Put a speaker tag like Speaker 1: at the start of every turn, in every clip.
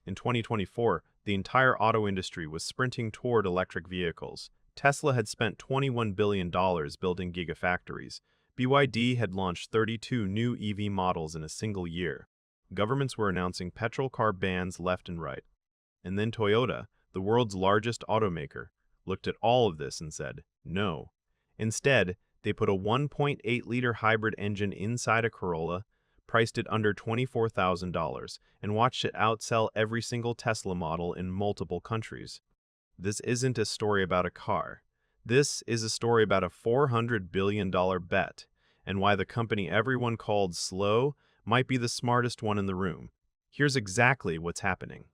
Speaker 1: In 2024, the entire auto industry was sprinting toward electric vehicles. Tesla had spent $21 billion building gigafactories. BYD had launched 32 new EV models in a single year. Governments were announcing petrol car bans left and right. And then Toyota, the world's largest automaker, looked at all of this and said, no. Instead, they put a 1.8-liter hybrid engine inside a Corolla, priced it under $24,000, and watched it outsell every single Tesla model in multiple countries. This isn't a story about a car. This is a story about a $400 billion bet, and why the company everyone called slow might be the smartest one in the room. Here's exactly what's happening.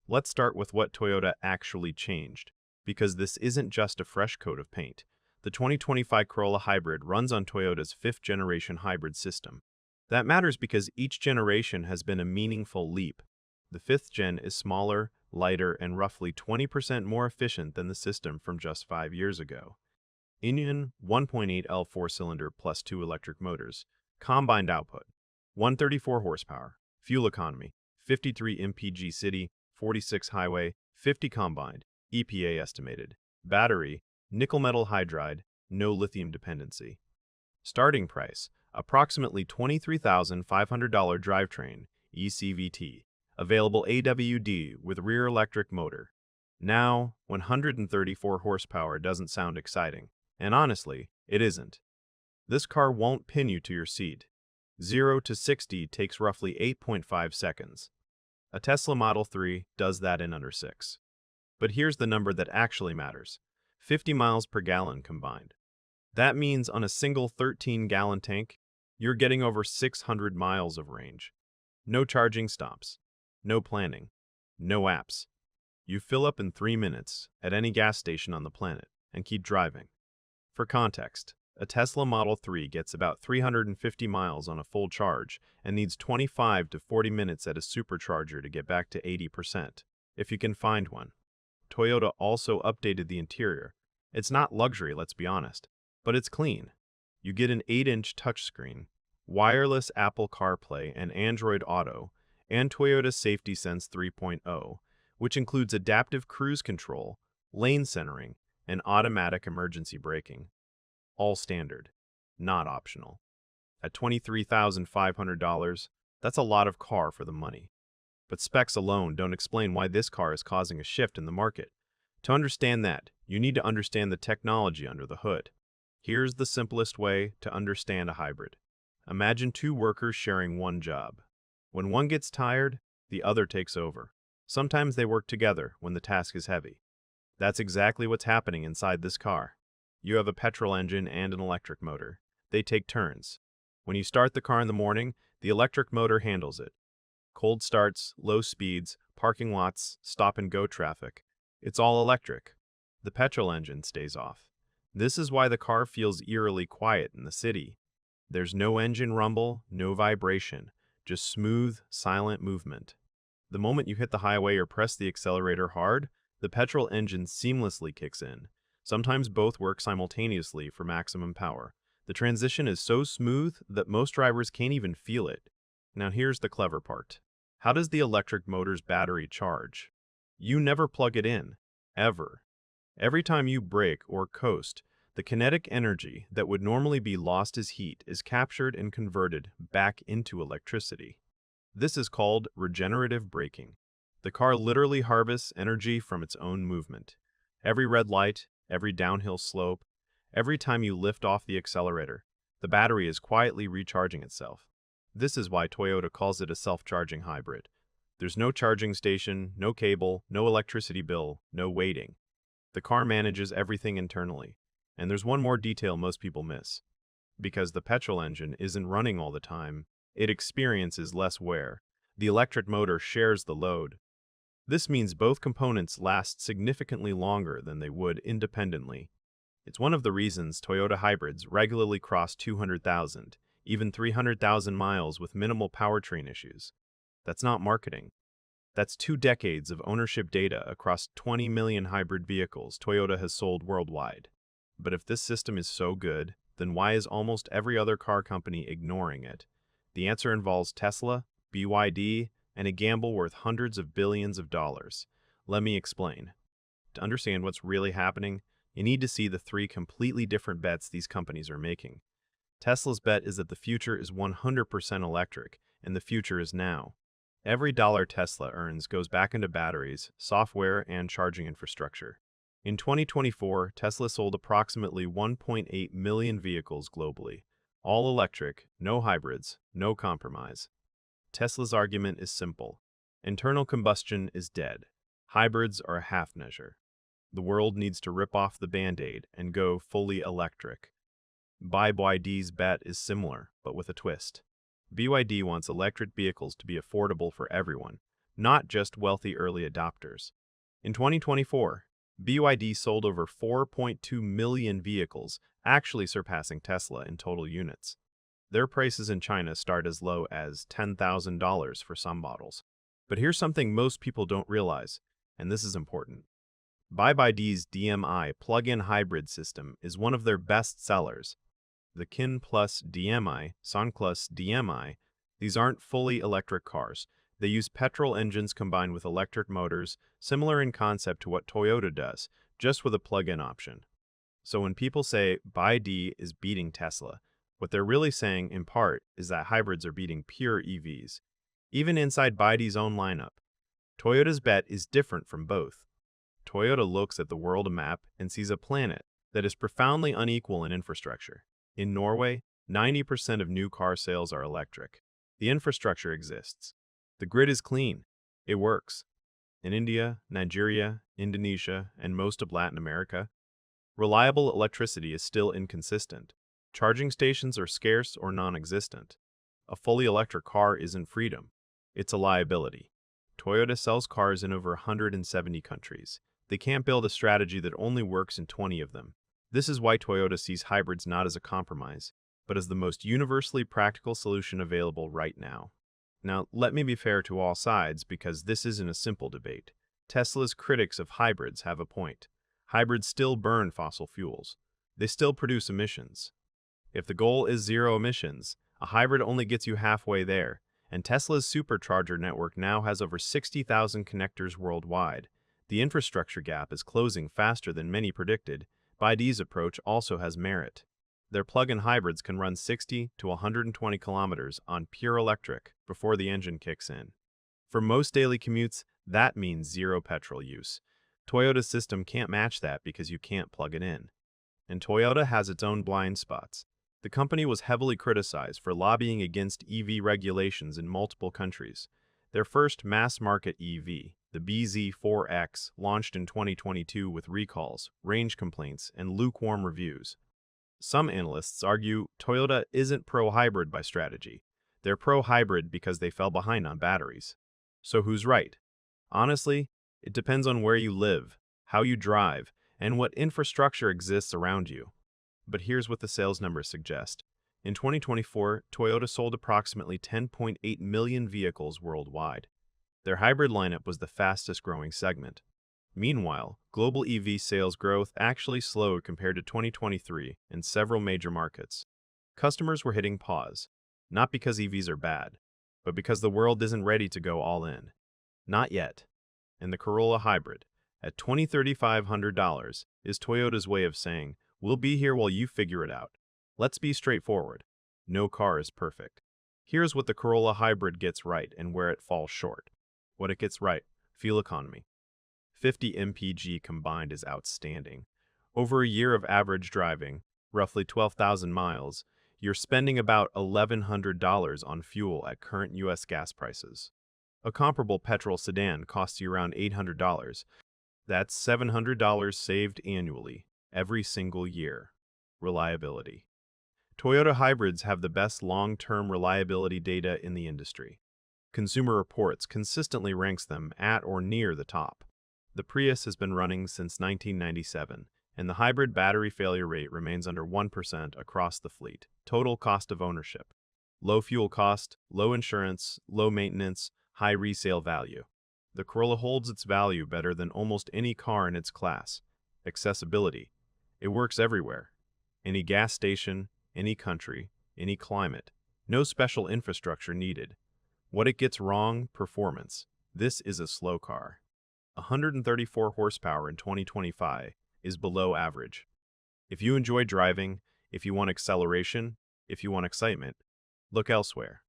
Speaker 1: Let's start with what Toyota actually changed, because this isn't just a fresh coat of paint. The 2025 Corolla Hybrid runs on Toyota's 5th-generation hybrid system. That matters because each generation has been a meaningful leap. The 5th gen is smaller, lighter, and roughly 20% more efficient than the system from just 5 years ago. Indian 1.8L 4-cylinder plus 2 electric motors. Combined output: 134 horsepower. Fuel economy: 53 mpg city, 46 highway, 50 combined. EPA estimated. Battery: nickel metal hydride, no lithium dependency. Starting price: approximately $23,500 drivetrain, ECVT. Available AWD with rear electric motor. Now, 134 horsepower doesn't sound exciting. And honestly, it isn't. This car won't pin you to your seat. 0 to 60 takes roughly 8.5 seconds. A Tesla Model 3 does that in under 6. But here's the number that actually matters: 50 miles per gallon combined. That means on a single 13-gallon tank, you're getting over 600 miles of range. No charging stops. No planning. No apps. You fill up in 3 minutes at any gas station on the planet and keep driving. For context, a Tesla Model 3 gets about 350 miles on a full charge and needs 25 to 40 minutes at a supercharger to get back to 80%, if you can find one. Toyota also updated the interior. It's not luxury, let's be honest, but it's clean. You get an 8-inch touchscreen, wireless Apple CarPlay and Android Auto, and Toyota Safety Sense 3.0, which includes adaptive cruise control, lane centering, and automatic emergency braking. All standard, not optional. At $23,500, that's a lot of car for the money. But specs alone don't explain why this car is causing a shift in the market. To understand that, you need to understand the technology under the hood. Here's the simplest way to understand a hybrid. Imagine 2 workers sharing one job. When one gets tired, the other takes over. Sometimes they work together when the task is heavy. That's exactly what's happening inside this car. You have a petrol engine and an electric motor. They take turns. When you start the car in the morning, the electric motor handles it. Cold starts, low speeds, parking lots, stop-and-go traffic. It's all electric. The petrol engine stays off. This is why the car feels eerily quiet in the city. There's no engine rumble, no vibration, just smooth, silent movement. The moment you hit the highway or press the accelerator hard, the petrol engine seamlessly kicks in. Sometimes both work simultaneously for maximum power. The transition is so smooth that most drivers can't even feel it. Now here's the clever part. How does the electric motor's battery charge? You never plug it in, ever. Every time you brake or coast, the kinetic energy that would normally be lost as heat is captured and converted back into electricity. This is called regenerative braking. The car literally harvests energy from its own movement. Every red light, every downhill slope, every time you lift off the accelerator, the battery is quietly recharging itself. This is why Toyota calls it a self-charging hybrid. There's no charging station, no cable, no electricity bill, no waiting. The car manages everything internally. And there's one more detail most people miss. Because the petrol engine isn't running all the time, it experiences less wear. The electric motor shares the load. This means both components last significantly longer than they would independently. It's one of the reasons Toyota hybrids regularly cross 200,000, even 300,000 miles with minimal powertrain issues. That's not marketing. That's 2 decades of ownership data across 20 million hybrid vehicles Toyota has sold worldwide. But if this system is so good, then why is almost every other car company ignoring it? The answer involves Tesla, BYD, and a gamble worth hundreds of billions of dollars. Let me explain. To understand what's really happening, you need to see the three completely different bets these companies are making. Tesla's bet is that the future is 100% electric, and the future is now. Every dollar Tesla earns goes back into batteries, software, and charging infrastructure. In 2024, Tesla sold approximately 1.8 million vehicles globally. All electric, no hybrids, no compromise. Tesla's argument is simple. Internal combustion is dead. Hybrids are a half measure. The world needs to rip off the Band-Aid and go fully electric. BYD's bet is similar, but with a twist. BYD wants electric vehicles to be affordable for everyone, not just wealthy early adopters. In 2024, BYD sold over 4.2 million vehicles, actually surpassing Tesla in total units. Their prices in China start as low as $10,000 for some models. But here's something most people don't realize, and this is important. BYD's DMI plug-in hybrid system is one of their best sellers. The Kin Plus DMI, Son Plus DMI, these aren't fully electric cars. They use petrol engines combined with electric motors, similar in concept to what Toyota does, just with a plug-in option. So when people say BYD is beating Tesla, what they're really saying, in part, is that hybrids are beating pure EVs. Even inside BYD's own lineup, Toyota's bet is different from both. Toyota looks at the world map and sees a planet that is profoundly unequal in infrastructure. In Norway, 90% of new car sales are electric. The infrastructure exists. The grid is clean. It works. In India, Nigeria, Indonesia, and most of Latin America, reliable electricity is still inconsistent. Charging stations are scarce or non-existent. A fully electric car isn't freedom. It's a liability. Toyota sells cars in over 170 countries. They can't build a strategy that only works in 20 of them. This is why Toyota sees hybrids not as a compromise, but as the most universally practical solution available right now. Now, let me be fair to all sides because this isn't a simple debate. Tesla's critics of hybrids have a point. Hybrids still burn fossil fuels. They still produce emissions. If the goal is zero emissions, a hybrid only gets you halfway there, and Tesla's supercharger network now has over 60,000 connectors worldwide. The infrastructure gap is closing faster than many predicted. BYD's approach also has merit. Their plug-in hybrids can run 60 to 120 kilometers on pure electric before the engine kicks in. For most daily commutes, that means zero petrol use. Toyota's system can't match that because you can't plug it in. And Toyota has its own blind spots. The company was heavily criticized for lobbying against EV regulations in multiple countries. Their first mass-market EV, the BZ4X, launched in 2022 with recalls, range complaints, and lukewarm reviews. Some analysts argue Toyota isn't pro-hybrid by strategy. They're pro-hybrid because they fell behind on batteries. So who's right? Honestly, it depends on where you live, how you drive, and what infrastructure exists around you. But here's what the sales numbers suggest. In 2024, Toyota sold approximately 10.8 million vehicles worldwide. Their hybrid lineup was the fastest growing segment. Meanwhile, global EV sales growth actually slowed compared to 2023 in several major markets. Customers were hitting pause, not because EVs are bad, but because the world isn't ready to go all in. Not yet. And the Corolla Hybrid, at $20,500, is Toyota's way of saying, we'll be here while you figure it out. Let's be straightforward. No car is perfect. Here's what the Corolla Hybrid gets right and where it falls short. What it gets right: fuel economy. 50 mpg combined is outstanding. Over a year of average driving, roughly 12,000 miles, you're spending about $1,100 on fuel at current US gas prices. A comparable petrol sedan costs you around $800. That's $700 saved annually, every single year. Reliability. Toyota hybrids have the best long-term reliability data in the industry. Consumer Reports consistently ranks them at or near the top. The Prius has been running since 1997, and the hybrid battery failure rate remains under 1% across the fleet. Total cost of ownership: low fuel cost, low insurance, low maintenance, high resale value. The Corolla holds its value better than almost any car in its class. Accessibility: it works everywhere. Any gas station, any country, any climate. No special infrastructure needed. What it gets wrong, performance. This is a slow car. 134 horsepower in 2025 is below average. If you enjoy driving, if you want acceleration, if you want excitement, look elsewhere.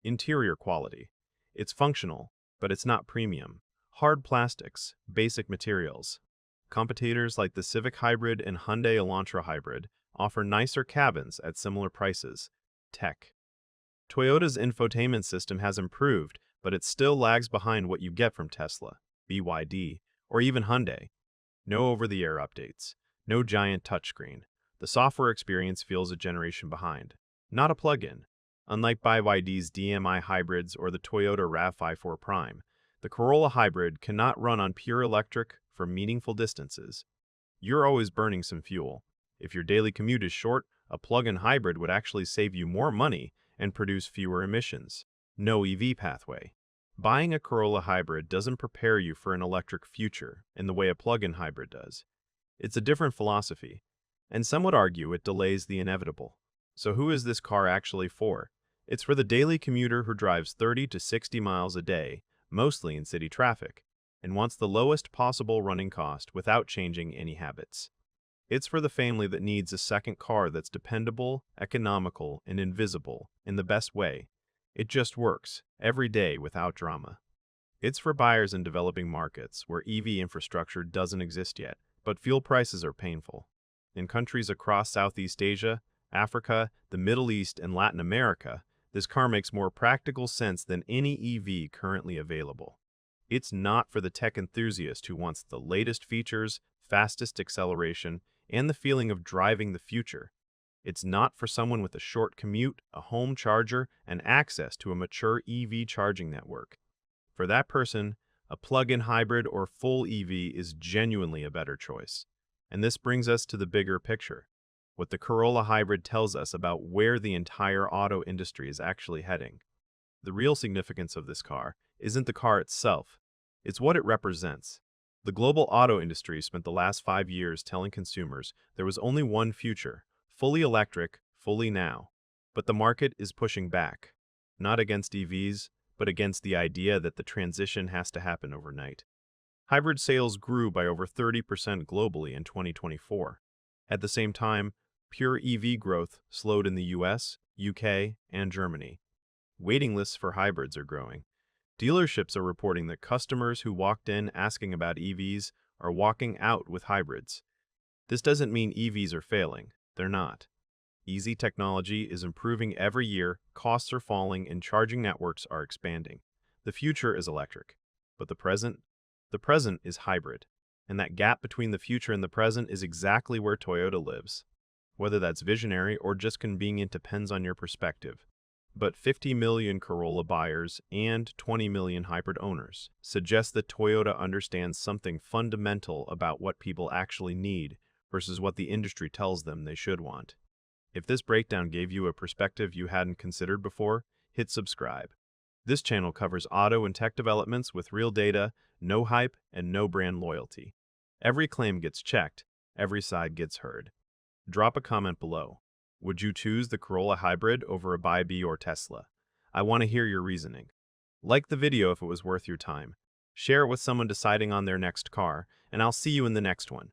Speaker 1: Interior quality. It's functional, but it's not premium. Hard plastics, basic materials. Competitors like the Civic Hybrid and Hyundai Elantra Hybrid offer nicer cabins at similar prices. Tech. Toyota's infotainment system has improved, but it still lags behind what you get from Tesla, BYD, or even Hyundai. No over-the-air updates. No giant touchscreen. The software experience feels a generation behind. Not a plug-in. Unlike BYD's DMI hybrids or the Toyota RAV5 Prime, the Corolla Hybrid cannot run on pure electric for meaningful distances. You're always burning some fuel. If your daily commute is short, a plug-in hybrid would actually save you more money and produce fewer emissions. No EV pathway. Buying a Corolla Hybrid doesn't prepare you for an electric future in the way a plug-in hybrid does. It's a different philosophy, and some would argue it delays the inevitable. So who is this car actually for? It's for the daily commuter who drives 30 to 60 miles a day, mostly in city traffic, and wants the lowest possible running cost without changing any habits. It's for the family that needs a second car that's dependable, economical, and invisible in the best way. It just works, every day without drama. It's for buyers in developing markets where EV infrastructure doesn't exist yet, but fuel prices are painful. In countries across Southeast Asia, Africa, the Middle East, and Latin America, this car makes more practical sense than any EV currently available. It's not for the tech enthusiast who wants the latest features, fastest acceleration, and the feeling of driving the future. It's not for someone with a short commute, a home charger, and access to a mature EV charging network. For that person, a plug-in hybrid or full EV is genuinely a better choice. And this brings us to the bigger picture. What the Corolla Hybrid tells us about where the entire auto industry is actually heading. The real significance of this car isn't the car itself, it's what it represents. The global auto industry spent the last 5 years telling consumers there was only one future, fully electric, fully now. But the market is pushing back, not against EVs, but against the idea that the transition has to happen overnight. Hybrid sales grew by over 30% globally in 2024. At the same time, pure EV growth slowed in the US, UK, and Germany. Waiting lists for hybrids are growing. Dealerships are reporting that customers who walked in asking about EVs are walking out with hybrids. This doesn't mean EVs are failing. They're not. EV technology is improving every year, costs are falling, and charging networks are expanding. The future is electric. But the present? The present is hybrid. And that gap between the future and the present is exactly where Toyota lives. Whether that's visionary or just convenient depends on your perspective. But 50 million Corolla buyers and 20 million hybrid owners suggest that Toyota understands something fundamental about what people actually need versus what the industry tells them they should want. If this breakdown gave you a perspective you hadn't considered before, hit subscribe. This channel covers auto and tech developments with real data, no hype, and no brand loyalty. Every claim gets checked, every side gets heard. Drop a comment below. Would you choose the Corolla Hybrid over a BYD or Tesla? I want to hear your reasoning. Like the video if it was worth your time. Share it with someone deciding on their next car, and I'll see you in the next one.